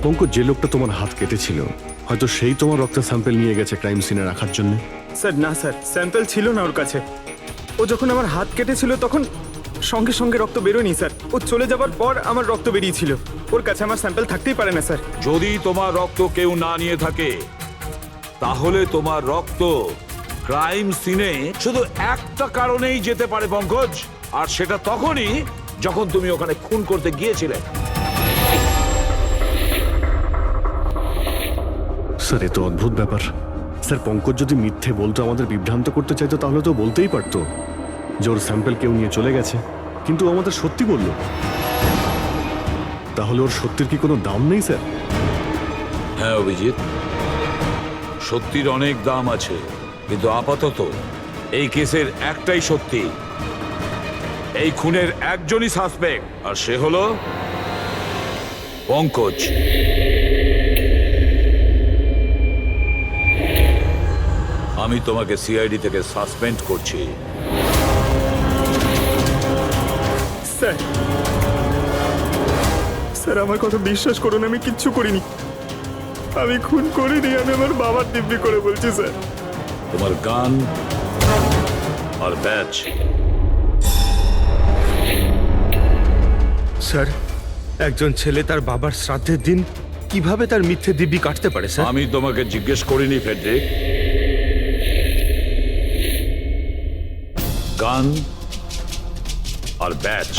পঙ্কজ, যে লোকটা তোমার হাত কেটেছিল হয়তো সেই তোমার রক্তের স্যাম্পল নিয়ে গেছে ক্রাইম সিনে রাখার জন্য। স্যার না স্যার, স্যাম্পল ছিল না ওর কাছে। ও যখন আমার হাত কেটেছিল তখন সঙ্গে সঙ্গে রক্ত বেরোয়নি স্যার। ও চলে যাবার পর আমার রক্ত বেরিয়েছিল। ওর কাছে আমার স্যাম্পল থাকতেই পারে না স্যার। যদি তোমার রক্ত কেউ না নিয়ে থাকে তাহলে তোমার রক্ত ক্রাইম সিনে শুধু একটা কারণেই যেতে পারে পঙ্কজ, আর সেটা তখনই যখন তুমি ওখানে খুন করতে গিয়েছিলে। স্যার, এ তো অদ্ভুত ব্যাপার। স্যার, পঙ্কজ যদি মিথ্যে বলতো, আমাদের বিভ্রান্ত করতে চাইতো, তাহলে তো বলতেই পারতো যে ওর স্যাম্পল কেউ নিয়ে চলে গেছে, কিন্তু ও আমাদের সত্যি বলল। তাহলে ওর সত্যির কি কোনো দাম নেই স্যার? হ্যাঁ অভিজিৎ, সত্যির অনেক দাম আছে, কিন্তু আপাতত এই কেসের একটাই সত্যি। এই খুনের একজনই সাসপেক্ট, আর সে হলো পঙ্কজ। আমি তোমাকে সিআইডি থেকে সাসপেন্ড করছি। স্যার স্যার, আমার কথা বিশ্বাস করুন, আমি কিচ্ছু করিনি। আমি খুন করিনি, আমি আমার বাবার দিব্যি করে বলছি স্যার। তোমার গান আর ব্যাচ। স্যার, একজন ছেলে তার বাবার শ্রাদ্ধের দিন কিভাবে তার মিথ্যে দিব্যি কাটতে পারে স্যার? আমি তোমাকে জিজ্ঞেস করিনি ফেডরিক। গান আর ব্যাচ।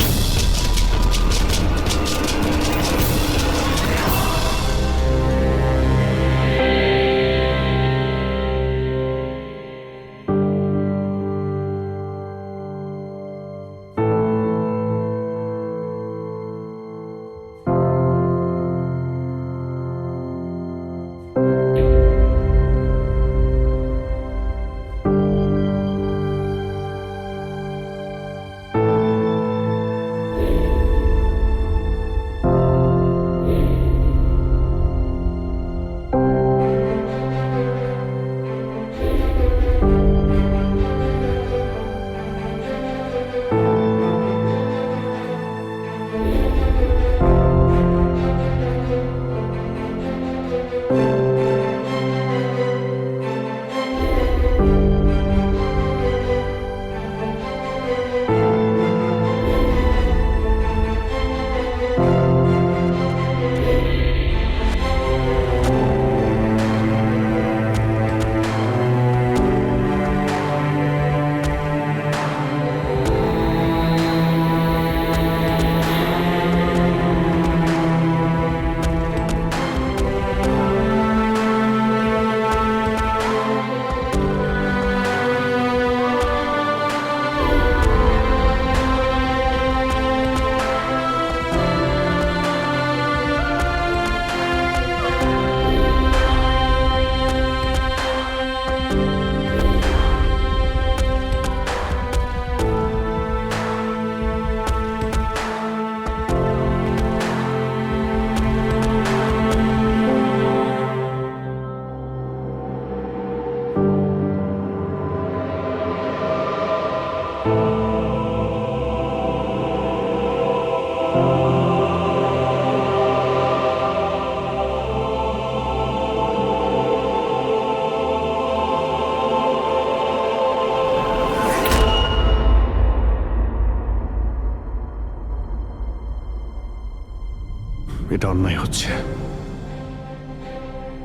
এটা অন্যায় হচ্ছে,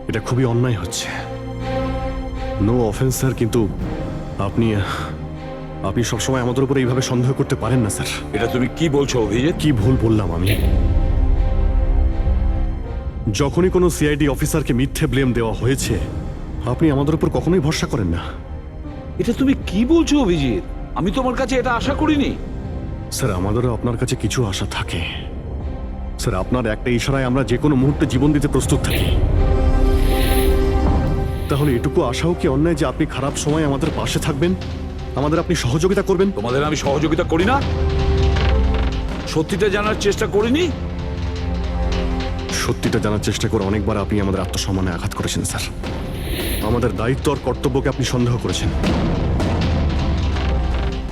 এটা খুবই অন্যায় হচ্ছে। নো অফেন্স স্যার, কিন্তু আপনি আপনি সবসময় আমাদের উপর এইভাবে সন্দেহ করতে পারেন না স্যার। এটা তুমি কি বলছো অভিজিৎ? কি ভুল বললাম আমি? যখনই কোনো সিআইডি অফিসারকে মিথ্যে ব্লেম দেওয়া হয়েছে, আপনি আমাদের উপর কখনোই ভরসা করেন না। এটা তুমি কি বলছো অভিজিৎ? আমি তোমার কাছে এটা আশা করিনি। স্যার, আমাদেরও আপনার কাছে কিছু আশা থাকে স্যার। আপনার একটা ইশারায় আমরা যে কোনো মুহূর্তে জীবন দিতে প্রস্তুত থাকি। তাহলে এটুকু আশাও কি অন্যায় যে আপনি খারাপ সময় আমাদের পাশে থাকবেন, আমাদের আপনি সহযোগিতা করবেন? তোমাদের আমি সহযোগিতা করি না? সত্যিটা জানার চেষ্টা করিনি? সত্যিটা জানার চেষ্টা করে অনেকবার আপনি আমাদের আত্মসম্মানে আঘাত করেছেন স্যার। আমাদের দায়িত্ব আর কর্তব্যকে আপনি সন্দেহ করেছেন।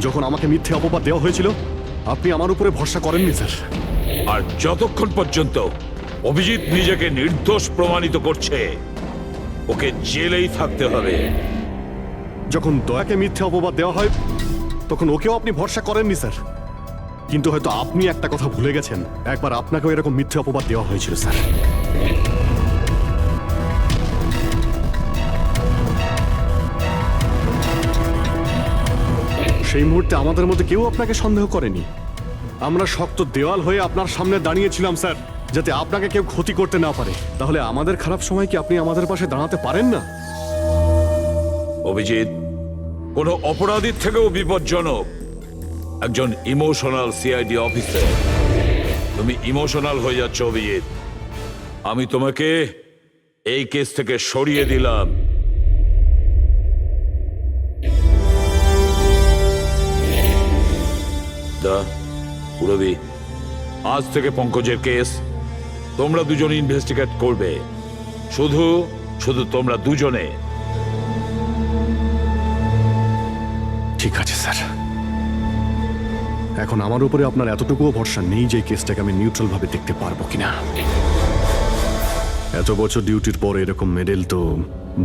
যখন আমাকে মিথ্যে অপবাদ দেওয়া হয়েছিল, আপনি আমার উপরে ভরসা করেননি স্যার। আর যতক্ষণ পর্যন্ত অভিজিৎ নিজেকে নির্দোষ প্রমাণিত করছে, ওকে জেলেই থাকতে হবে। যখন দয়াকে মিথ্যে অপবাদ দেওয়া হয় তখন ওকেও আপনি ভরসা করেননি স্যার। কিন্তু হয়তো আপনি একটা কথা ভুলে গেছেন, একবার আপনাকেও এরকম মিথ্যে অপবাদ দেওয়া হয়েছিল স্যার। সেই মুহূর্তে আমাদের মধ্যে কেউ আপনাকে সন্দেহ করেনি। আমরা শক্ত দেওয়াল হয়ে আপনার সামনে দাঁড়িয়েছিলাম স্যার, যাতে আপনাকে কেউ ক্ষতি করতে না পারে। তাহলে আমাদের খারাপ সময় কি আপনি আমাদের পাশে দাঁড়াতে পারেন না? অভিজিৎ কোনো অপরাধীর থেকেও বিপজ্জনক একজন ইমোশনাল সিআইডি অফিসার। তুমি ইমোশনাল হয়ে যাচ্ছ অভিজিৎ। আমি তোমাকে এই কেস থেকে সরিয়ে দিলাম। পুরবি, আজ থেকে পঙ্কজের কেস তোমরা দুজনে ইনভেস্টিগেট করবে, শুধু শুধু তোমরা দুজনে। ঠিক আছে স্যার। এখন আমার উপরে আপনার এতটুকুও ভরসা নেই যে এই কেসটাকে আমি নিউট্রাল ভাবে দেখতে পারবো কিনা। এত বছর ডিউটির পর এরকম মেডেল তো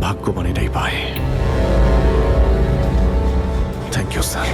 ভাগ্যবানেরাই পায়। Thank you sir.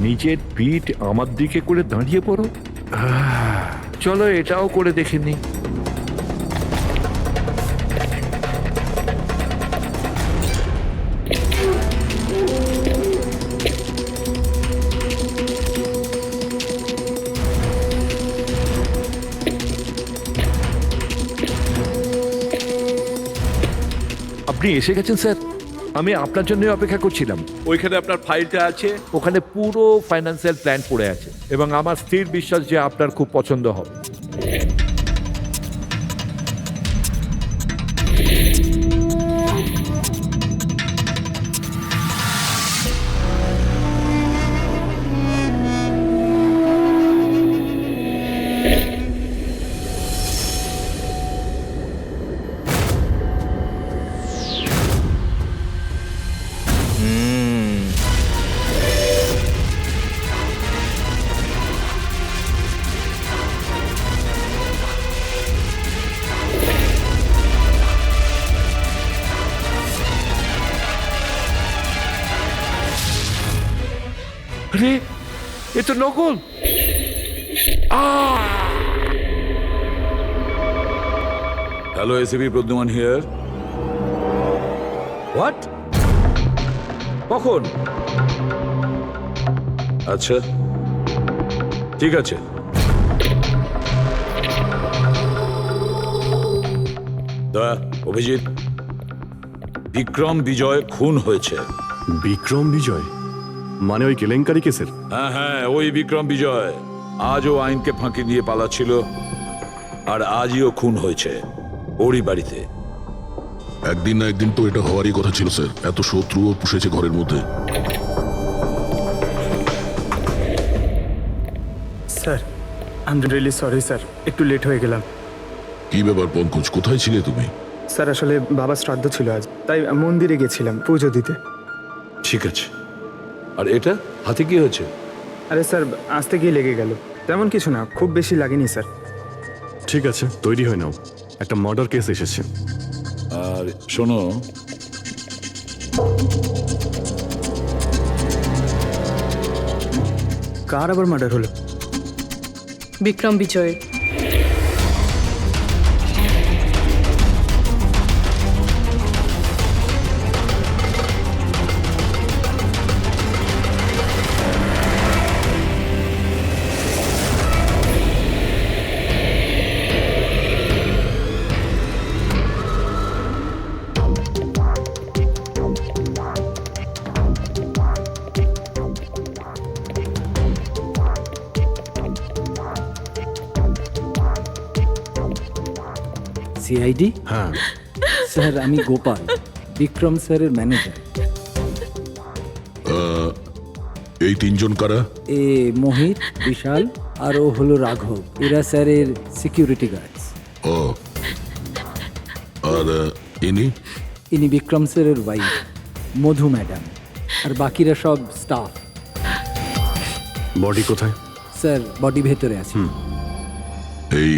নিজের পিঠ আমার দিকে করে দাঁড়িয়ে পড়ো। চলো এটাও করে দেখে নি। আপনি এসে গেছেন স্যার। আমি আপনার জন্য অপেক্ষা করছিলাম। ওইখানে আপনার ফাইলটা আছে, ওখানে পুরো ফাইন্যান্সিয়াল প্ল্যান পড়ে আছে এবং আমার স্থির বিশ্বাস যে আপনার খুব পছন্দ হবে। আরে এ তো নকল। Hello ACP Pradyuman here. What? কখন? আচ্ছা ঠিক আছে। অভিজিৎ, বিক্রম বিজয় খুন হয়েছে। বিক্রম বিজয় মানে ওই কেলেঙ্কারি কেসের? হ্যাঁ হ্যাঁ, ওই বিক্রম বিজয়। আজও আইনকে ফাঁকি দিয়ে পালাচ্ছিল, আর আজও খুন হয়েছে ওরই বাড়িতে। একদিন না একদিন তো এটা হওয়ারই কথা ছিল স্যার। এত শত্রুও পুষেছে ঘরের মধ্যে। Sir I am really sorry sir, একটু লেট হয়ে গেলাম। কি ব্যাপার পঙ্কজ, কোথায় ছিলে তুমি? স্যার আসলে বাবার শ্রাদ্ধ ছিল আজ, তাই মন্দিরে গেছিলাম পুজো দিতে। ঠিক আছে। আর এটা হাতে কি হয়েছে? আরে স্যার আসতে গিয়ে লেগে গেল, তেমন কিছু না, খুব বেশি লাগেনি স্যার। ঠিক আছে, তৈরি হয়ে নাও, একটা মার্ডার কেস এসেছে। আর শোনো, কার আবার মার্ডার হলো? বিক্রম বিজয়। সিআইডি হ্যাঁ, স্যার, আমি গোপাল, বিক্রম স্যারের ম্যানেজার। এই তিনজন কারা? এ মোহিত, বিশাল আর ও হলো রাঘব। এরা স্যারের সিকিউরিটি গার্ডস। ও, আর ইনি? ইনি বিক্রম স্যারের ওয়াইফ মধু ম্যাডাম। আর বাকিরা সব স্টাফ। বডি কোথায়? স্যার, বডি ভেতরে আছে। এই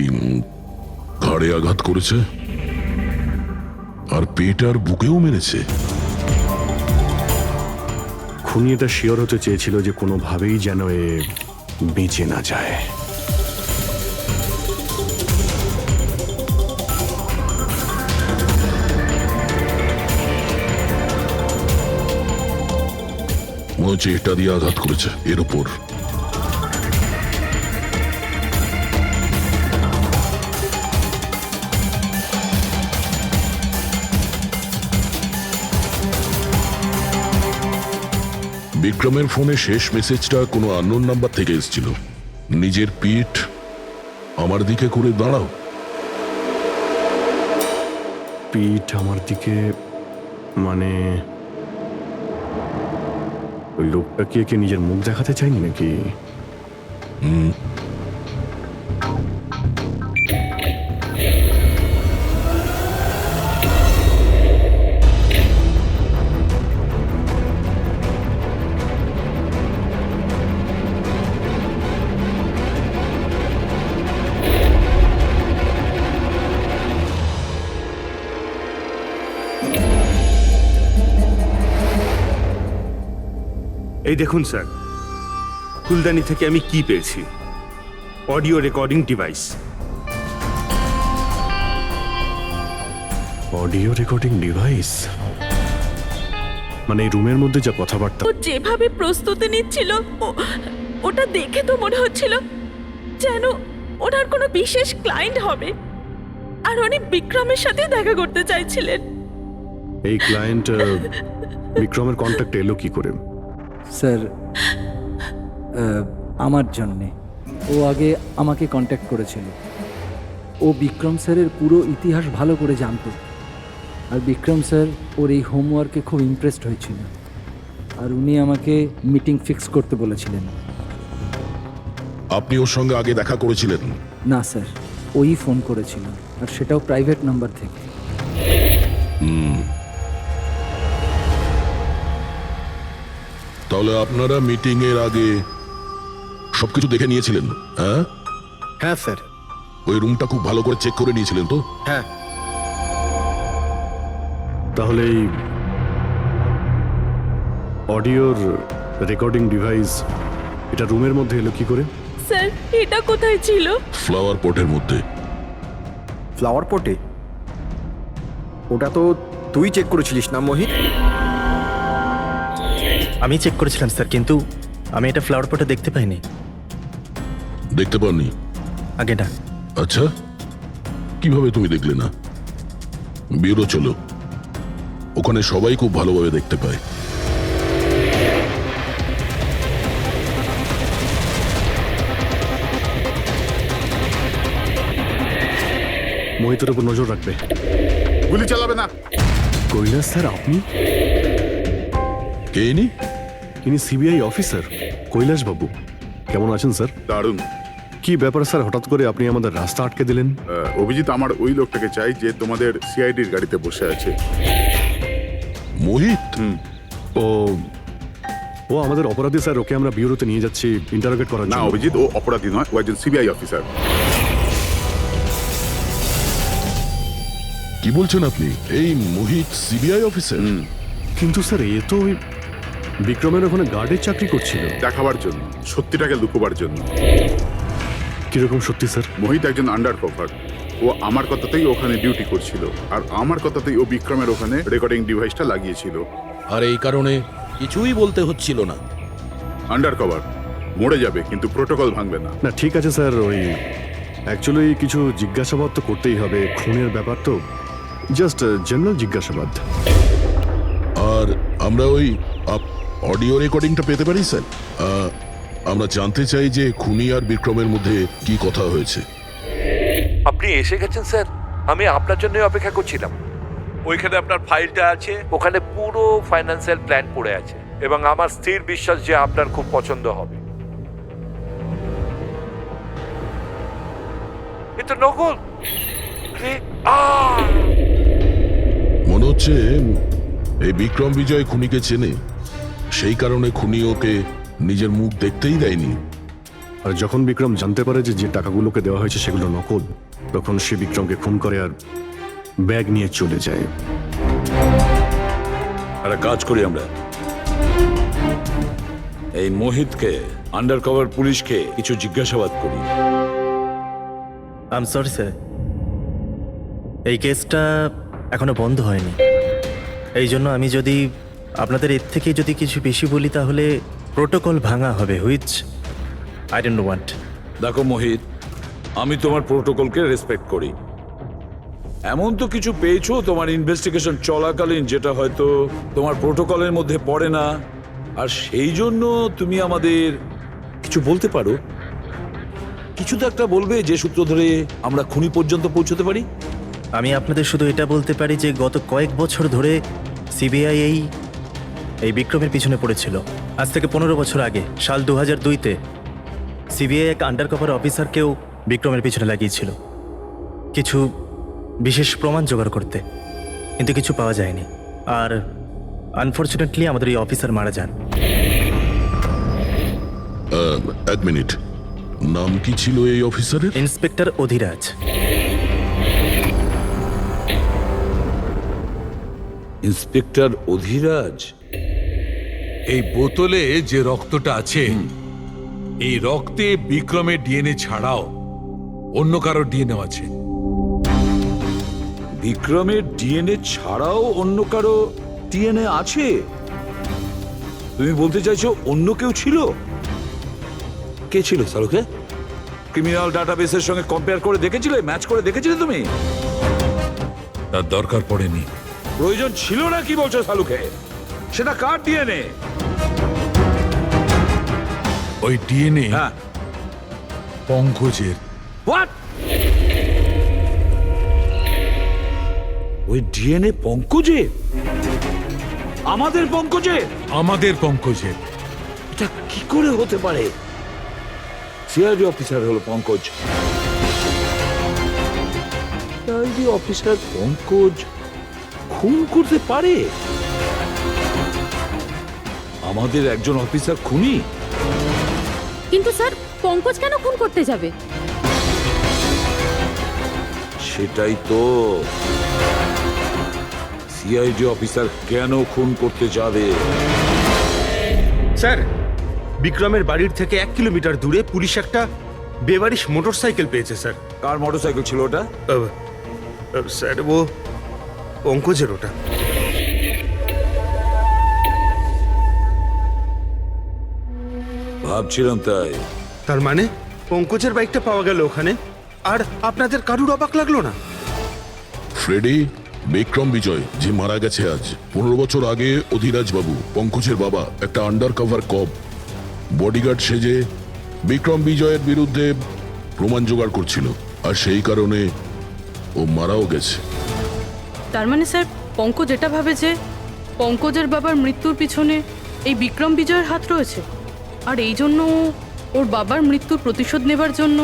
ঘাড়ে আঘাত করেছে আর পেট আর বুকেও মেরেছে। খুনি এটা শিওর হতে চেয়েছিল যে কোনোভাবেই যেন এ বেঁচে না যায়। মনে হচ্ছে এটা দিয়ে আঘাত করেছে এর উপর। বিক্রমের ফোনে শেষ মেসেজটা কোনো আননোন নাম্বার থেকে এসেছিল। নিজের পিঠ আমার দিকে করে দাঁড়াও। পিঠ আমার দিকে মানে ওই লোকটা কি একে নিজের মুখ দেখাতে চাইনি নাকি? এই দেখুন স্যার, ফুলদানি থেকে আমি কি পেয়েছি। Audio recording device. Audio recording device মানে এই রুমের মধ্যে যা কথাবার্তা। ও যেভাবে প্রস্তুতি নিচ্ছিল ওটা দেখে তো মনে হচ্ছিল যেন ওনার কোনো বিশেষ ক্লায়েন্ট হবে আর উনি বিক্রমের সাথে দেখা করতে চাইছিলেন। এই ক্লায়েন্ট বিক্রমের কন্ট্যাক্টে এলো কি করে? স্যার, আমার জন্যে ও আগে আমাকে কন্ট্যাক্ট করেছিল। ও বিক্রম স্যারের পুরো ইতিহাস ভালো করে জানতো। আর বিক্রম স্যার ওর এই হোমওয়ার্কে খুব ইমপ্রেসড হয়েছিল। আর উনি আমাকে মিটিং ফিক্স করতে বলেছিলেন। আপনি ওর সঙ্গে আগে দেখা করেছিলেন? না স্যার, ওই ফোন করেছিল, আর সেটাও প্রাইভেট নাম্বার থেকে। তাহলে আপনারা মিটিং এর আগে সবকিছু দেখে নিয়েছিলেন? হ্যাঁ হ্যাঁ স্যার। ওই রুমটা খুব ভালো করে চেক করে নিয়েছিলেন তো? হ্যাঁ। তাহলে এই অডিওর রেকর্ডিং ডিভাইস এটা রুমের মধ্যে এলো কি করে? স্যার, এটা কোথায় ছিল? ফ্লাওয়ার পটের মধ্যে। ফ্লাওয়ার পটে? ওটা তো তুই চেক করেছিলিস না মোহিত? আমি চেক করেছিলাম স্যার, কিন্তু আমি এটা ফ্লাওয়ার পটে দেখতে পাইনি। দেখতে পাননি? আগে না। আচ্ছা, কিভাবে তুমি দেখলে না? ব্যুরো চলো, ওখানে সবাই খুব ভালোভাবে দেখতে পায়। মোহিতের উপর নজর রাখবে। গুলি চালাবে না। কৈলাস স্যার, আপনি? কে ইনি? ইনি সিবিআই অফিসার কৈলাস বাবু। কেমন আছেন স্যার? দারুণ। কি ব্যাপার স্যার, হঠাৎ করে আপনি আমাদের রাস্তা আটকে দিলেন? অভিজিৎ আমার ওই লোকটাকে চাই যে তোমাদের সিআইডির গাড়িতে বসে আছে। মোহিত? ও ও আমাদের অপরাধী স্যার, ওকে আমরা ব্যুরোতে নিয়ে যাচ্ছি ইন্টারোগেট করার না জন্য। অভিজিৎ, ও অপরাধী নয়, ও একজন সিবিআই অফিসার। কি বলছেন আপনি? এই মোহিত সিবিআই অফিসার? কিন্তু স্যার, এ তো ওই বিক্রমের ওখানে গার্ডের চাকরি করছিল। দেখাবার জন্য, সত্যিটাকে লুকোবার জন্য। কিরকম সত্যি স্যার? মোহিত একজন আন্ডার কভার। ও আমার কথাতেই ওখানে ডিউটি করছিল, আর আমার কথাতেই ও বিক্রমের ওখানে রেকর্ডিং ডিভাইসটা লাগিয়েছিল। আর এই কারণে কিছুই বলতে হচ্ছিল না। আন্ডার কভার মরে যাবে, কিন্তু প্রোটোকল ভাঙবে না। না ঠিক আছে স্যার, ওই অ্যাকচুয়ালি কিছু জিজ্ঞাসাবাদ তো করতেই হবে, খুনের ব্যাপার তো, জাস্ট জেনারেল জিজ্ঞাসাবাদ। আর আমরা ওই অডিও রেকর্ডিংটা পেতে পারি স্যার? আমরা জানতে চাই যে খুনি আর বিক্রমের মধ্যে কি কথা হয়েছে। আপনি এসে গেছেন স্যার, আমি আপনার জন্যই অপেক্ষা করছিলাম। ওইখানে আপনার ফাইলটা আছে, ওখানে পুরো ফাইন্যান্সিয়াল প্ল্যান পড়ে আছে এবং আমার স্থির বিশ্বাস যে আপনার খুব পছন্দ হবে। এটা নকল। আরে, মনে হচ্ছে এই বিক্রম বিজয় খুনিকে চেনে, সেই কারণে খুনি ওকে নিজের মুখ দেখতেই দেয়নি। আর যখন বিক্রম জানতে পারে যে যে টাকাগুলোকে দেওয়া হয়েছে সেগুলো নকল, তখন সে বিক্রমকে খুন করে আর ব্যাগ নিয়ে চলে যায়। একটা কাজ করি আমরা, এই মোহিতকে, আন্ডার কভার পুলিশকে কিছু জিজ্ঞাসাবাদ করি। আই এম সরি স্যার, এই কেসটা এখনো বন্ধ হয়নি। এই জন্য আমি যদি আপনাদের এর থেকে যদি কিছু বেশি বলি তাহলে প্রোটোকল ভাঙা হবে, হুইচ আই ডোন্ট ওয়ান্ট। দেখো মোহিত, আমি তোমার প্রোটোকলকে রেসপেক্ট করি। এমন তো কিছু পেয়েছো তোমার ইনভেস্টিগেশন চলাকালীন যেটা হয়তো তোমার প্রোটোকলের মধ্যে পড়ে না, আর সেই জন্য তুমি আমাদের কিছু বলতে পারো। কিছু তো একটা বলবে যে সূত্র ধরে আমরা খুনি পর্যন্ত পৌঁছতে পারি। আমি আপনাদের শুধু এটা বলতে পারি যে গত কয়েক বছর ধরে সিবিআই এই বিক্রমের পিছনে পড়েছিল। আজ থেকে 15 বছর আগে, সাল 2002-তে সিবিআই এক আন্ডার কভার অফিসারকেও বিক্রমের পিছনে লাগিয়েছিল কিছু বিশেষ প্রমাণ জোগাড় করতে, কিন্তু কিছু পাওয়া যায়নি। আর আনফর্চুনেটলি আমাদের এই অফিসার মারা যান। এক মিনিট, নাম কি ছিল এই অফিসারের? ইন্সপেক্টর অধিরাজ। ইন্সপেক্টর অধিরাজ? এই বোতলে যে রক্তটা আছে, এই রক্তে বিক্রমের ডিএনএ ছাড়াও অন্য কারো ডিএনএ আছে। বিক্রমের ডিএনএ ছাড়াও অন্য কারো ডিএনএ আছে? তুমি বলতে চাইছো অন্য কেউ ছিল? কে ছিল সালুকে? ক্রিমিনাল ডাটাবেসের সঙ্গে কম্পেয়ার করে দেখেছিলে, ম্যাচ করে দেখেছিলে তুমি? তার দরকার পড়েনি। প্রয়োজন ছিল না কি বলছো সালুকে? সেটা কার ডিএনএ? ওই ডিএনএ হ্যাঁ, পঙ্কজের। হোয়াট? ওই ডিএনএ পঙ্কজের? আমাদের পঙ্কজের? আমাদের পঙ্কজের। এটা কি করে হতে পারে? সিআইডি অফিসার হলো পঙ্কজ। সিআইডি অফিসার পঙ্কজ খুন করতে পারে? আমাদের একজন অফিসার খুনি? কিন্তু স্যার, পঙ্কজ কেন খুন করতে যাবে? সেটাই তো, সিআইডি অফিসার কেন খুন করতে যাবে? স্যার, বিক্রমের বাড়ির থেকে 1 কিলোমিটার দূরে পুলিশ একটা বেবারিশ মোটরসাইকেল পেয়েছে স্যার। কার মোটরসাইকেল ছিল ওটা? স্যার, ও পঙ্কজের ওটা। ভাবছিলাম তাই। তার মানে পঙ্কজের বাইকটা পাওয়া গেল ওখানে, আর আপনাদের কারুর অবাক লাগলো না? ফ্রেডি, বিক্রম বিজয় যে মারা গেছে আজ 15 বছর আগে, অধিরাজ বাবু পঙ্কজের বাবা একটা আন্ডার কভার কপ বডিগার্ড সেজে বিক্রম বিজয়ের বিরুদ্ধে প্রমাণ জোগাড় করছিল, আর সেই কারণে ও মারাও গেছে। তার মানে স্যার, পঙ্কজ এটা ভাবে যে পঙ্কজের বাবার মৃত্যুর পিছনে এই বিক্রম বিজয়ের হাত রয়েছে, আর এই জন্য ওর বাবার মৃত্যুর প্রতিশোধ নেবার জন্য।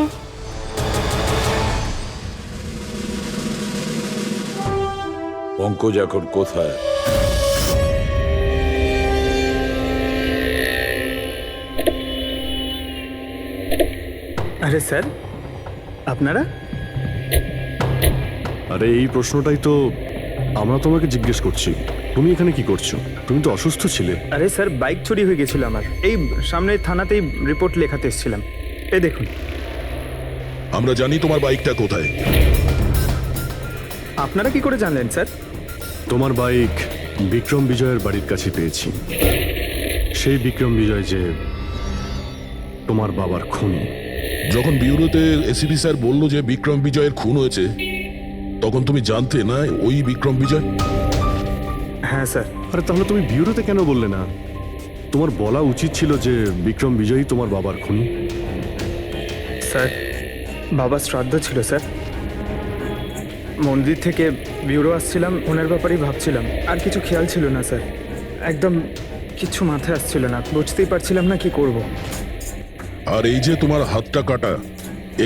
পঙ্কজ এখন কোথায়? আরে স্যার, আপনারা? আরে এই প্রশ্নটাই তো আমরা তোমাকে জিজ্ঞেস করছি। তুমি এখানে কি করছো? তুমি তো অসুস্থ ছিলে। আরে স্যার, বাইক চুরি হয়ে গেছিল আমার। এই সামনের থানাতেই রিপোর্ট লেখাতে এসেছিলাম। এই দেখুন। আমরা জানি তোমার বাইকটা কোথায়। আপনারা কি করে জানলেন স্যার? তোমার বাইক বিক্রম বিজয়ের বাড়ির কাছে পেয়েছি। সেই বিক্রম বিজয় যে তোমার বাবার খুনি। যখন বিউরোতে এসিপি স্যার বললো যে বিক্রম বিজয়ের খুন হয়েছে, তখন তুমি জানতে না ওই বিক্রম বিজয়? হ্যাঁ স্যার। আরে তাহলে তুমি বিউরোতে কেন বললে না? তোমার বলা উচিত ছিল যে বিক্রম বিজয়ই তোমার বাবার খুনি। স্যার, বাবা শ্রাদ্ধ ছিল স্যার। মন্দির থেকে বিউরো আসছিলাম, ওনার ব্যাপারেই ভাবছিলাম, আর কিছু খেয়াল ছিল না স্যার। একদম কিছু মাথায় আসছিল না, বুঝতেই পারছিলাম না কি করব। আর এই যে তোমার হাতটা কাটা,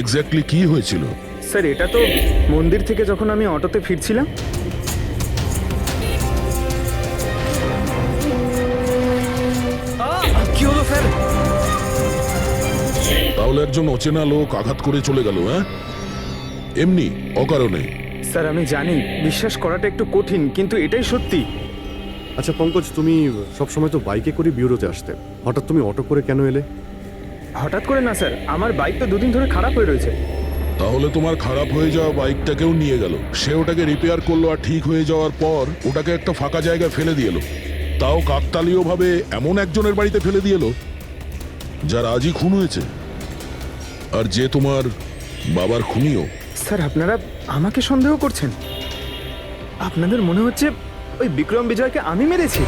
এক্স্যাক্টলি কি হয়েছিল? স্যার, এটা তো মন্দির থেকে যখন আমি অটোতে ফিরছিলাম। কি হলো স্যার? তাহলে একজন অচেনা লোক আঘাত করে চলে গেল, হ্যাঁ? এমনি অকারণে? স্যার, আমি জানি বিশ্বাস করাটা একটু কঠিন, কিন্তু এটাই সত্যি। আচ্ছা পঙ্কজ, তুমি সবসময় তো বাইকে করে বিউরোতে আসতে, হঠাৎ তুমি অটো করে কেন এলে? হঠাৎ করে না স্যার, আমার বাইক তো দুদিন ধরে খারাপ হয়ে রয়েছে। তাহলে তোমার খারাপ হয়ে যাওয়া বাইকটাকেও নিয়ে গেল, সে ওটাকে রিপেয়ার করলো, আর ঠিক হয়ে যাওয়ার পর ওটাকে একটা ফাঁকা জায়গায় ফেলে দিয়ে এলো, তাও কাকতালীয় ভাবে এমন একজনের বাড়িতে ফেলে দিয়ে এলো যার আজই খুন হয়েছে, আর যে তোমার বাবার খুনিও। স্যার, আপনারা আমাকে সন্দেহ করছেন? আপনাদের মনে হচ্ছে ওই বিক্রম বিজয়কে আমি মেরেছি?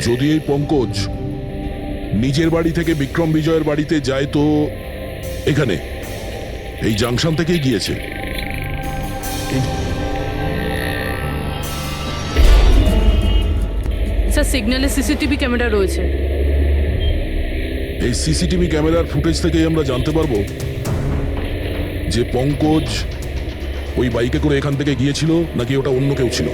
যদি এই পঙ্কজ নিজের বাড়ি থেকে বিক্রম বিজয়ের বাড়িতে যায়, তো এখানে এই জাংশন থেকেই গিয়েছে। স্যার, সিগন্যালে সিসিটিভি ক্যামেরা রয়েছে। এই সিসিটিভি ক্যামেরার ফুটেজ থেকেই আমরা জানতে পারবো যে পঙ্কজ ওই বাইকে করে এখান থেকে গিয়েছিল নাকি ওটা অন্য কেউ ছিল।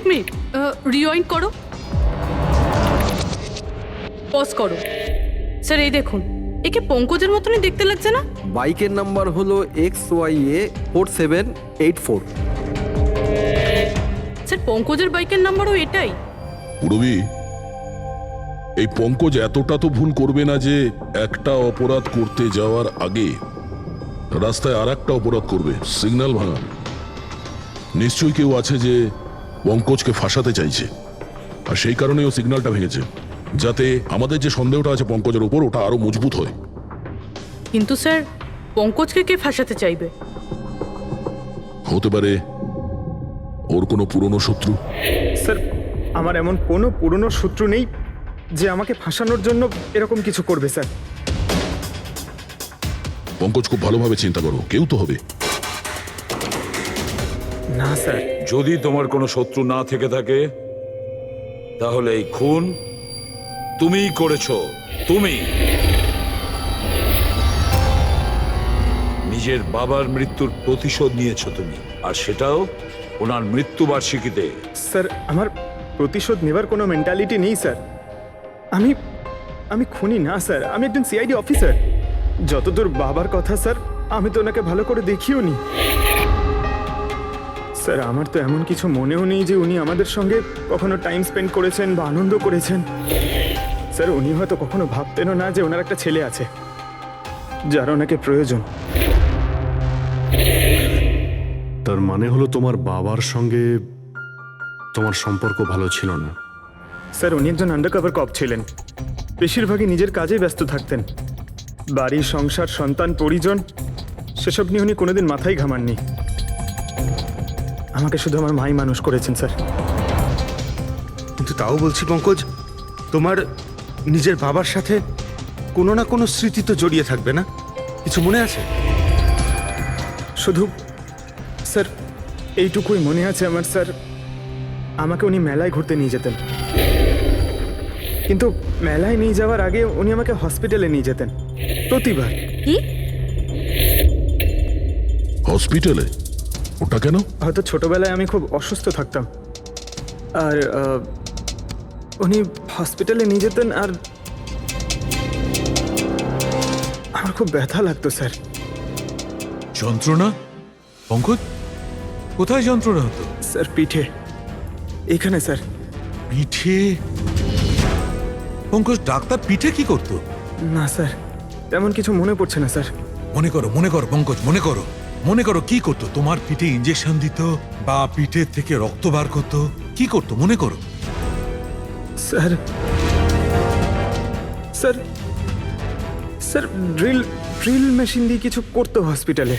এক মিনিট রিওয়াইন্ড করো, পজ করো। স্যার, এই দেখুন, একে পঙ্কজের মতনই দেখতে লাগছে না? বাইকের নাম্বার হলো XYA4784। স্যার, পঙ্কজের বাইকের নাম্বারও এটাই। পুরবি, এই পঙ্কজ এতটা তো ভুল করবে না যে একটা অপরাধ করতে যাওয়ার আগে রাস্তায় আর একটা অপরাধ করবে, সিগন্যাল ভাঙা। নিশ্চয়ই কেউ আছে যে পঙ্কজকে ফাঁসাতে চাইছে, আর সেই কারণে ও সিগন্যালটা ভেঙেছে, যাতে আমাদের যে সন্দেহটা আছে পঙ্কজের উপর, ওটা আরো মজবুত হয়। কিন্তু স্যার, পঙ্কজকে কে ফাঁসাতে চাইবে? হতে পারে ওর কোনো পুরনো শত্রু। স্যার, আমার এমন কোনো পুরনো শত্রু নেই যে আমাকে ফাঁসানোর জন্য এরকম কিছু করবে স্যার। পঙ্কজ, খুব ভালোভাবে চিন্তা করো, কেউ তো হবে। না স্যার। যদি তোমার কোনো শত্রু না থেকে থাকে, তাহলে এই খুন তুমিই করেছো। তুমি নিজের বাবার মৃত্যুর প্রতিশোধ নিয়েছো তুমি, আর সেটাও ওনার মৃত্যুবার্ষিকীতে। স্যার, আমার প্রতিশোধ নেবার কোনো মেন্টালিটি নেই স্যার। আমি আমি খুনি না স্যার, আমি একজন সিআইডি অফিসার। যতদূর বাবার কথা স্যার, আমি তো ওনাকে ভালো করে দেখিও নি স্যার। আমার তো এমন কিছু মনেও নেই যে উনি আমাদের সঙ্গে কখনো টাইম স্পেন্ড করেছেন বা আনন্দ করেছেন। স্যার, উনি হয়তো কখনো ভাবতেনও না যে ওনার একটা ছেলে আছে যার ওনাকে প্রয়োজন। তার মানে হলো তোমার বাবার সঙ্গে তোমার সম্পর্ক ভালো ছিল না? স্যার, উনি একজন আন্ডারকভার কপ ছিলেন, বেশিরভাগই নিজের কাজে ব্যস্ত থাকতেন। বাড়ি, সংসার, সন্তান, পরিজন, সেসব নিয়ে উনি কোনোদিন মাথায় ঘামাননি। আমাকে শুধু আমার মাই মানুষ করেছেন স্যার। কিন্তু তাও বলছি পঙ্কজ, তোমার নিজের বাবার সাথে কোনো না কোনো স্মৃতি তো জড়িয়ে থাকবে না? কিছু মনে আছে? শুধু স্যার এইটুকুই মনে আছে আমার স্যার, আমাকে উনি মেলায় ঘুরতে নিয়ে যেতেন, কিন্তু মেলায় নিয়ে যাওয়ার আগে উনি আমাকে হসপিটালে নিয়ে যেতেন প্রতিবার। কি হসপিটালে? ওটা কেন? হয়তো ছোটবেলায় আমি খুব অসুস্থ থাকতাম, আর উনি হসপিটালে নিয়ে যেতেন, আর আমার খুব ব্যথা লাগতো স্যার। যন্ত্রণা? পঙ্কজ, কোথায় যন্ত্রণা হতো? স্যার পিঠে, এখানে স্যার। পিঠে? পঙ্কজ, ডাক্তার পিঠে কি করতো? না স্যার, তেমন কিছু মনে পড়ছে না স্যার। মনে করো পঙ্কজ, মনে করো কি করতো? তোমার পিঠে ইঞ্জেকশন দিত বা পিঠের থেকে রক্ত বার করতো? কি করতো মনে করো? Sir sir sir drill machine দিয়ে কিছু করতো হসপিটালে।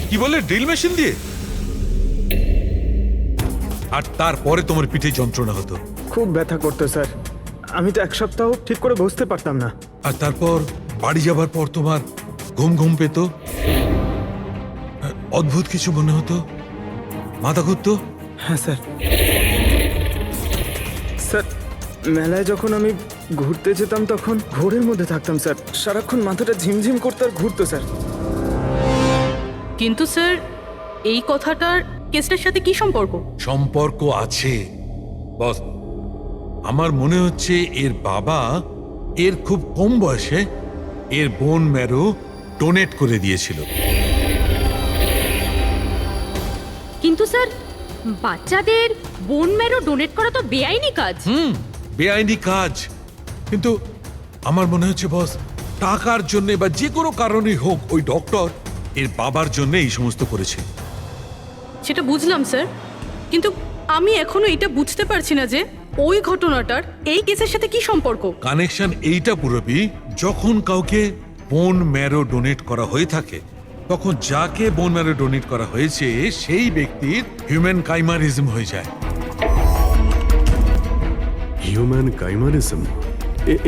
কি বলে, ড্রিল মেশিন দিয়ে? আর তারপরে তোমার পিঠে যন্ত্রণা হতো? খুব ব্যথা করতো স্যার, আমি তো 1 সপ্তাহ ঠিক করে বসতে পারতাম না। আর তারপর বাড়ি যাবার পর তোমার ঘুম পেত, অদ্ভুত কিছু মনে হতো, মাথা ঘুরতো? হ্যাঁ স্যার। স্যার মেলায় যখন আমি ঘুরতে যেতাম তখন ঘোরের মধ্যে থাকতাম স্যার, সারাক্ষণ মাথাটা ঝিমঝিম করতে আর ঘুরতো স্যার। কিন্তু স্যার এই কথাটার কেসটার সাথে কি সম্পর্ক? সম্পর্ক আছে বস। আমার মনে হচ্ছে এর বাবা এর খুব কম বয়সে এর বোন ম্যারো ডোনেট করে দিয়েছিল। কিন্তু স্যার বাচ্চাদের বোন ম্যারো ডোনেট করা তো বেআইনি কাজ। বেআইনি কাজ, কিন্তু আমার মনে হচ্ছে বস টাকার জন্য বা যে কোনো কারণেই হোক ওই ডক্টর এর বাবার জন্য এই সমস্ত করেছে। সেটা বুঝলাম স্যার, কিন্তু আমি এখনো এটা বুঝতে পারছি না যে ওই ঘটনাটার এই কেসের সাথে কি সম্পর্ক। কানেকশন এইটা পুরোপুরি, যখন কাউকে বোন ম্যারো ডোনেট করা হয়ে থাকে তখন যাকে বোন ম্যারো ডোনেট করা হয়েছে সেই ব্যক্তির হিউম্যান কাইমারিজম হয়ে যায়। হিউম্যান কাইমারিজম?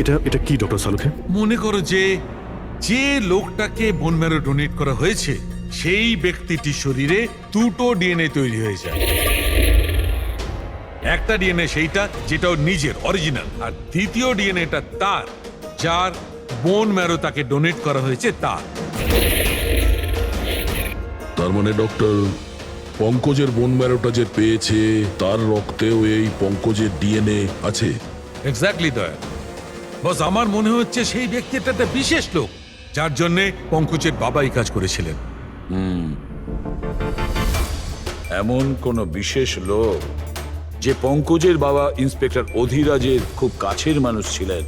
এটা কি ডক্টর সালুখে? মনে করো যে লোকটাকে বোন ম্যারো ডোনেট করা হয়েছে সেই ব্যক্তিটির শরীরে দুটো ডিএনএ তৈরি হয়ে যায়। একটা ডিএনএ সেইটা যেটা ওর নিজের অরিজিনাল, আর দ্বিতীয় ডিএনএটা তার যার বোন ম্যারো তাকে ডোনেট করা হয়েছে তার। তার মানে ডক্টর, পঙ্কজের বোন ম্যারোটা যে পেয়েছে তার রক্তেও এই পঙ্কজের ডিএনএ আছে? এক্স্যাক্টলি দয়া বস, আমার মনে হচ্ছে সেই ব্যক্তিটা একটা বিশেষ লোক যার জন্য পঙ্কজের বাবা এই কাজ করেছিলেন। এমন কোন বিশেষ লোক যে পঙ্কজের বাবা ইন্সপেক্টর অধিরাজের খুব কাছের মানুষ ছিলেন,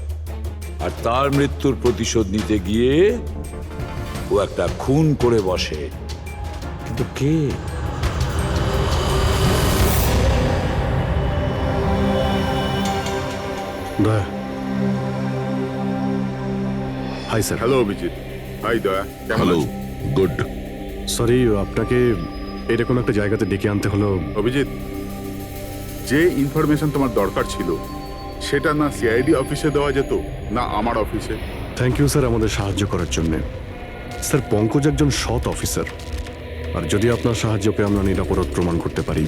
আর তার মৃত্যুর প্রতিশোধ নিতে গিয়ে ও একটা খুন করে বসে। কিন্তু কে? Daya. Hi sir. Hello Abhijeet. Hi Daya, কেমন হ্যালো, আছো? গুড। সরি আপনাকে এরকম একটা জায়গাতে ডেকে আনতে হলো। অভিজিৎ, যে ইনফরমেশন তোমার দরকার ছিল সেটা না সিআইডি অফিসে দেওয়া যেত না আমার অফিসে। থ্যাংক ইউ স্যার আমাদের সাহায্য করার জন্য। স্যার পঙ্কজ একজন সৎ অফিসার, আর যদি আপনার সাহায্য পেয়ে আমরা নিরাপরাধ প্রমাণ করতে পারি।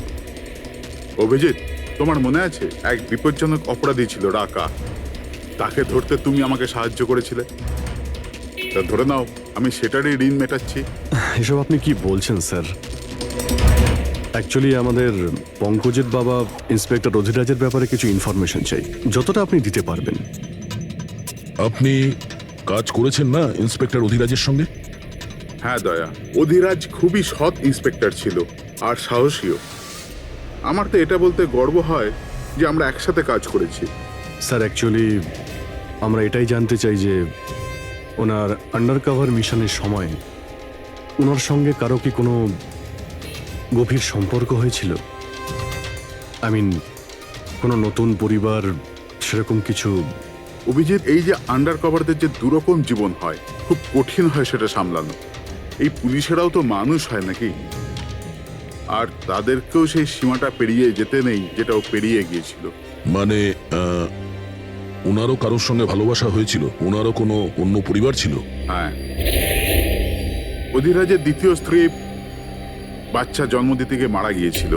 অভিজিৎ, তোমার মনে আছে এক বিপজ্জনক অপরাধী ছিল রাকা, তাকে ধরতে তুমি আমাকে সাহায্য করেছিলে। তা ধরে নাও আমি সেটারই ঋণ মেটাচ্ছি। এসব আপনি কি বলছেন স্যার? অ্যাকচুয়ালি আমাদের পঙ্কজের বাবা ইন্সপেক্টর অধিরাজের ব্যাপারে কিছু ইনফরমেশন চাই, যতটা আপনি দিতে পারবেন। আপনি কাজ করেছেন না ইন্সপেক্টর অধিরাজের সঙ্গে? হ্যাঁ দয়া, অধিরাজ খুবই সৎ ইন্সপেক্টর ছিল আর সাহসীও। আমার তো এটা বলতে গর্ব হয় যে আমরা একসাথে কাজ করেছি। স্যার অ্যাকচুয়ালি আমরা এটাই জানতে চাই যে ওনার আন্ডারকভার মিশনের সময় ওনার সঙ্গে কারো কি কোনো গভীর সম্পর্ক হয়েছিল? কোনো নতুন পরিবার, সেরকম কিছু? অভিজিৎ, এই যে আন্ডার কভারদের যে দুরকম জীবন হয়, খুব কঠিন হয় সেটা সামলানো। এই পুলিশেরাও তো মানুষ হয় নাকি, আর তাদেরকেও সেই সীমাটা পেরিয়ে যেতে নেই যেটা ও পেরিয়ে গিয়েছিল। মানে ওনারও কারোর সঙ্গে ভালোবাসা হয়েছিল? ওনারও কোনো অন্য পরিবার ছিল? হ্যাঁ, অধিরাজের দ্বিতীয় স্ত্রী বাচ্চা জন্ম দিতে গিয়ে মারা গিয়েছিল।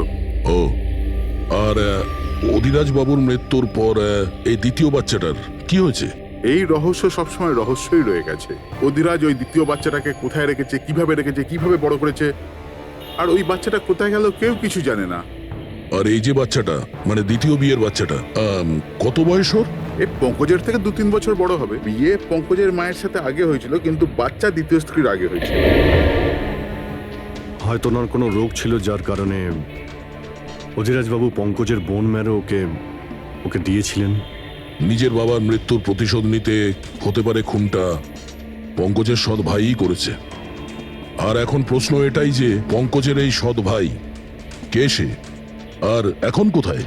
ও, আর অধিরাজ বাবুর মৃত্যুর পর এই দ্বিতীয় বাচ্চাটার কি হয়েছে? এই রহস্য সবসময় রহস্যই রয়ে গেছে। অধিরাজ ওই দ্বিতীয় বাচ্চাটাকে কোথায় রেখেছে, কিভাবে বড় করেছে, আর ওই বাচ্চাটা কোথায় গেল কেউ কিছু জানে না। আর এই যে বাচ্চাটা, মানে দ্বিতীয় বিয়ের বাচ্চাটা, কত বয়স ওর? এ পঙ্কজের থেকে 2-3 বছর বড় হবে। বিয়ে পঙ্কজের মায়ের সাথে আগে হয়েছিল, কিন্তু বাচ্চা দ্বিতীয় স্ত্রীর আগে হয়েছিল। হয়তো ওনার কোনো রোগ ছিল যার কারণে অধিরাজবাবু পঙ্কজের বোন ম্যারো ওকে দিয়েছিলেন। নিজের বাবার মৃত্যুর প্রতিশোধ নিতে হতে পারে খুনটা পঙ্কজের সৎ ভাইই করেছে। আর এখন প্রশ্ন এটাই যে পঙ্কজের এই সৎ ভাই কে সে, আর এখন কোথায়?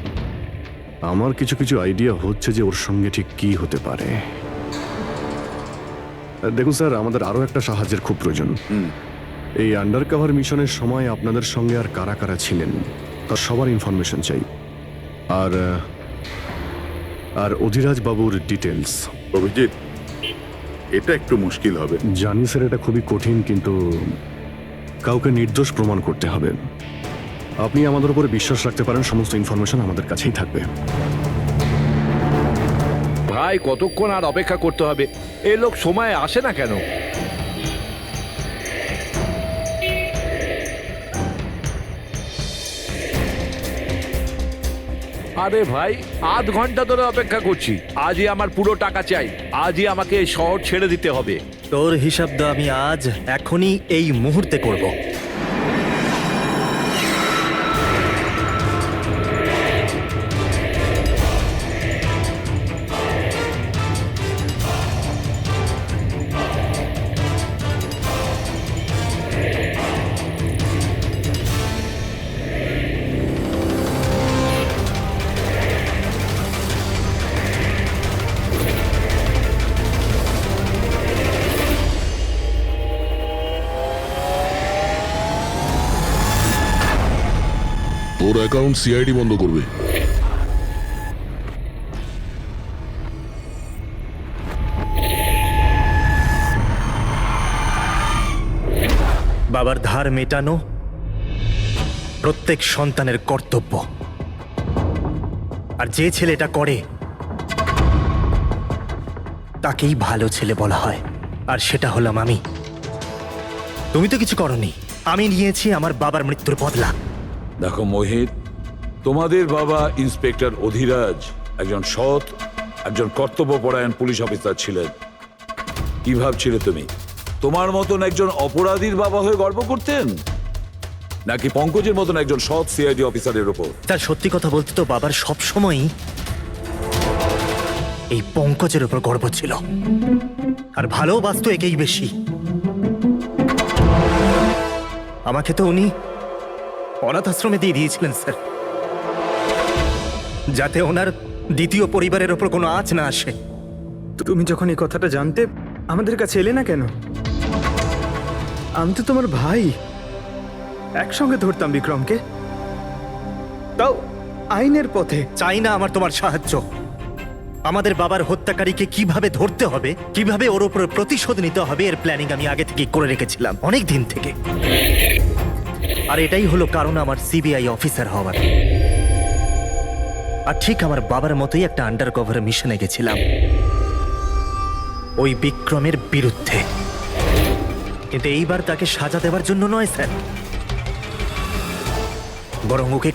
আমার কিছু কিছু আইডিয়া হচ্ছে যে ওর সঙ্গে ঠিক কি হতে পারে। দেখুন স্যার, আমাদের আরো একটা সাহায্যের খুব প্রয়োজন। এই আন্ডারকভার মিশনের সময় আপনাদের সঙ্গে আর কারা কারা ছিলেন তার সবার ইনফরমেশন চাই। আর অধিরাজ বাবুর ডিটেলস। অভিজিৎ, এটা একটু মুশকিল হবে। জানি স্যার, এটা খুবই কঠিন, কিন্তু কাউকে নির্দোষ প্রমাণ করতে হবে। আপনি আমাদের উপরে বিশ্বাস রাখতে পারেন, সমস্ত ইনফরমেশন আমাদের কাছেই থাকবে। ভাই কতক্ষণ আর অপেক্ষা করতে হবে? এ লোক সময় আসে না কেন? আরে ভাই, আধ ঘন্টা ধরে অপেক্ষা করছি। আজই আমার পুরো টাকা চাই। আজই আমাকে এই শহর ছেড়ে দিতে হবে। তোর হিসাব দা আমি আজ এখনই এই মুহূর্তে করব। তোর অ্যাকাউন্ট সিআইডি বন্ধ করবে। বাবার ধার মেটানো প্রত্যেক সন্তানের কর্তব্য, আর যে ছেলে এটা করে তাকেই ভালো ছেলে বলা হয়, আর সেটা হলাম আমি। তুমি তো কিছু করনি, আমি নিয়েছি আমার বাবার মৃত্যুর বদলা। দেখো মোহিত, তোমাদের বাবা ইন্সপেক্টর অধিরাজ একজন সৎ, একজন কর্তব্যপরায়ণ পুলিশ অফিসার ছিলেন। কি ভাবছিলে তুমি তোমার মতন একজন অপরাধীর বাবা হয়ে গর্ব করতেন, নাকি পঙ্কজের মতন একজন সৎ সিআইডি অফিসারের উপর? তার সত্যি কথা বলতে তো বাবার সব সময়ই এই পঙ্কজের উপর গর্ব ছিল, আর ভালোবাসতো একেই বেশি। আমাকে তো উনি অনাথ আশ্রমে দিয়ে দিয়েছিলেন স্যার, যাতে ওনার দ্বিতীয় পরিবারের ওপর কোনো আঁচ না আসে। তুমি যখন এই কথাটা জানতে আমাদের কাছে এলে না কেন? আমি তো তোমার ভাই, একসঙ্গে ধরতাম বিক্রমকে, তাও আইনের পথে। চাই না আমার তোমার সাহায্য। আমাদের বাবার হত্যাকারীকে কিভাবে ধরতে হবে, কিভাবে ওর উপর প্রতিশোধ নিতে হবে, এর প্ল্যানিং আমি আগে থেকে করে রেখেছিলাম, অনেক দিন থেকে। আর এটাই হলো কারণ আমার সিবিআই অফিসার হওয়ার। আর ঠিক আমার বাবার মতোই একটা আন্ডার কভার মিশনে গেছিলাম ওই বিক্রমের বিরুদ্ধে, কিন্তু এইবার তাকে সাজা দেওয়ার জন্য নয় স্যার, বরং ওকে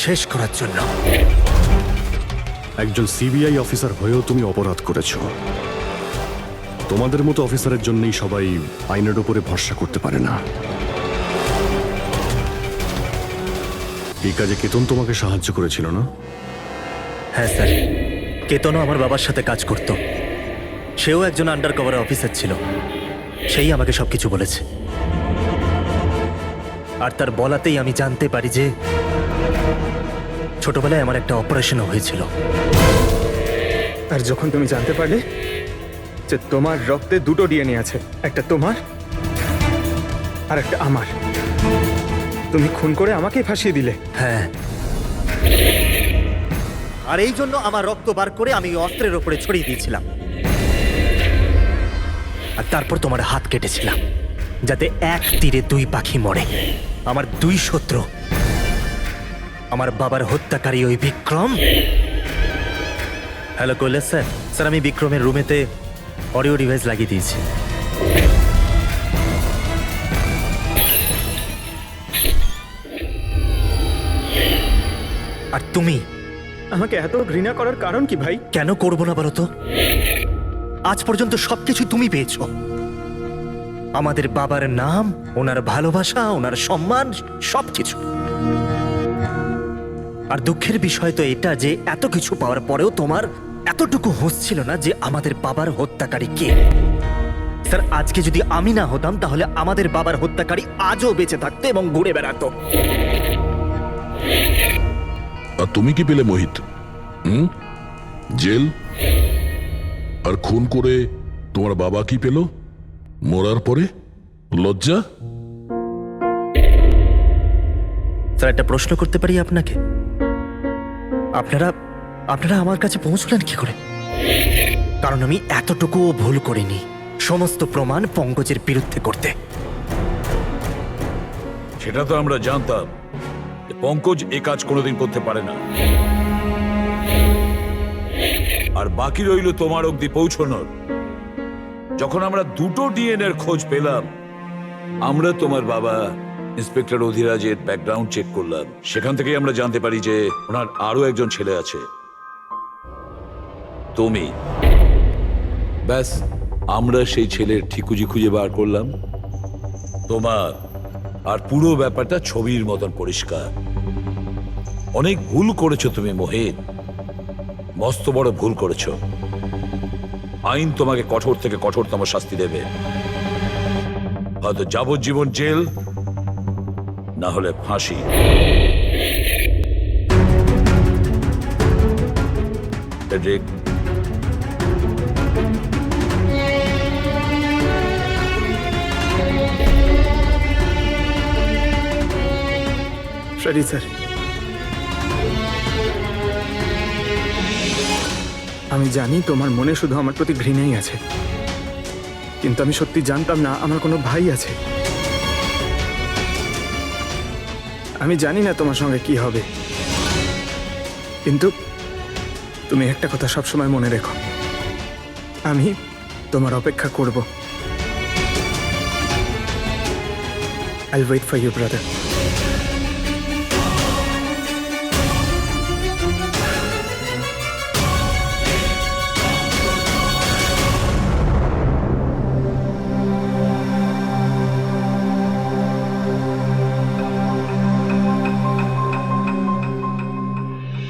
শেষ করার জন্য। একজন সিবিআই অফিসার হয়েও তুমি অপরাধ করেছো। তোমাদের মতো অফিসারের জন্যই সবাই আইনের উপরে ভরসা করতে পারে না। এই কাজে কেতন তোমাকে সাহায্য করেছিল না? হ্যাঁ স্যার, কেতনও আমার বাবার সাথে কাজ করত। সেও একজন আন্ডার কভার অফিসার ছিল, সেই আমাকে সবকিছু বলেছে। আর তার বলাতেই আমি জানতে পারি যে ছোটবেলায় আমার একটা অপারেশনও হয়েছিল। আর যখন তুমি জানতে পারলে যে তোমার রক্তে দুটো ডিএনএ আছে, একটা তোমার আর একটা আমার, তুমি খুন করে আমাকেই ফাঁসিয়ে দিলে। হ্যাঁ, আর এই জন্য আমার রক্ত বার করে আমি ওই অস্ত্রের ওপরে ছড়িয়ে দিয়েছিলাম, আর তারপর তোমার হাত কেটেছিলাম, যাতে এক তীরে দুই পাখি মরে। আমার দুই শত্রু, আমার বাবার হত্যাকারী ওই Vikram. Hello Kailash sir, sir আমি বিক্রমের রুমেতে অডিও ডিভাইস লাগিয়ে দিয়েছি। আর তুমি আমাকে এত ঘৃণা করার কারণ কি ভাই? কেন করবো না বলো তো? আজ পর্যন্ত সবকিছু তুমি পেয়েছো, আমাদের বাবার নাম, ওনার ভালোবাসা, ওনার সম্মান, সবকিছু। আর দুঃখের বিষয় তো এটা যে এত কিছু পাওয়ার পরেও তোমার এতটুকু হোশ ছিল না যে আমাদের বাবার হত্যাকারী কে। স্যার আজকে যদি আমি না হতাম তাহলে আমাদের বাবার হত্যাকারী আজও বেঁচে থাকতো এবং ঘুরে বেড়াতো। আর তুমি কি পেলে মোহিত? জেল। আর খুন করে তোমার বাবা কি পেল মরার পরে? লজ্জা? স্যার একটা প্রশ্ন করতে পারি আপনাকে? আপনারা আপনারা আমার কাছে পৌঁছলেন কি করে? কারণ আমি এতটুকুও ভুল করিনি সমস্ত প্রমাণ পঙ্কজের বিরুদ্ধে করতে। সেটা তো আমরা জানতাম যে পঙ্কজ এ কাজ কোনোদিন করতে পারে না। আর বাকি রইল তোমার অবধি পৌঁছানোর। যখন আমরা দুটো ডিএনএ এর খোঁজ পেলাম, আমরা তোমার বাবা ইন্সপেক্টর অধিরাজের ব্যাকগ্রাউন্ড চেক করলাম। সেখান থেকেই আমরা জানতে পারি যে ওনার আরো একজন ছেলে আছে, তুমি। ব্যাস, আমরা সেই ছেলের ঠিকুজি খুঁজে বার করলাম তোমার। আর পুরো ব্যাপারটা ছবির মতন পরিষ্কার। অনেক ভুল করেছো তুমি মোহিত, মস্ত বড় ভুল করেছো। আইন তোমাকে কঠোর থেকে কঠোরতম শাস্তি দেবে, হয়তো যাবজ্জীবন জেল, না হলে ফাঁসি। ফ্রেডরিক, সরি স্যার, আমি জানি তোমার মনে শুধু আমার প্রতি ঘৃণাই আছে, কিন্তু আমি সত্যি জানতাম না আমার কোনো ভাই আছে। আমি জানি না তোমার সঙ্গে কি হবে, কিন্তু তুমি একটা কথা সবসময় মনে রেখো, আমি তোমার অপেক্ষা করব। I'll wait for you, brother.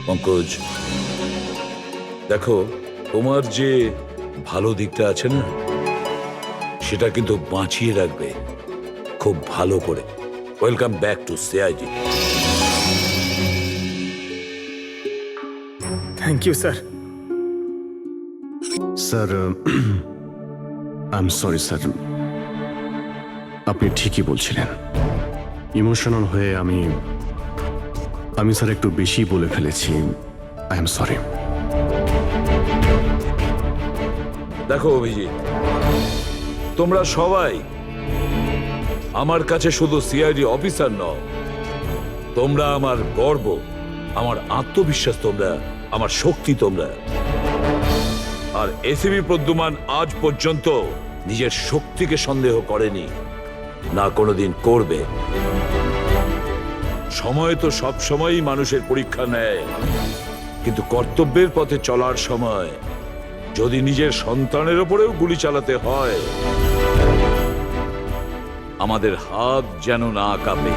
Pankaj, দেখো, তোমার যে ভালো দিকটা আছে না, সেটা কিন্তু বাঁচিয়ে রাখবে খুব ভালো করে। Welcome back to CID. Thank you sir. Sir, I am sorry sir, আপনি ঠিকই বলছিলেন। ইমোশনাল হয়ে আমি স্যার একটু বেশি বলে ফেলেছি। I am sorry. দেখো অভিজিৎ, তোমরা সবাই আমার কাছে শুধু সিআইডি অফিসার নও, তোমরা আমার গর্ব, আমার আত্মবিশ্বাস, তোমরা আমার শক্তি। তোমরা আর এসিবি প্রদ্যুমান আজ পর্যন্ত নিজের শক্তিকে সন্দেহ করেনি, না কোনোদিন করবে। সময় তো সব সময়ই মানুষের পরীক্ষা নেয়, কিন্তু কর্তব্যের পথে চলার সময় যদি নিজের সন্তানের ওপরেও গুলি চালাতে হয়, আমাদের হাত যেন না কাঁপে।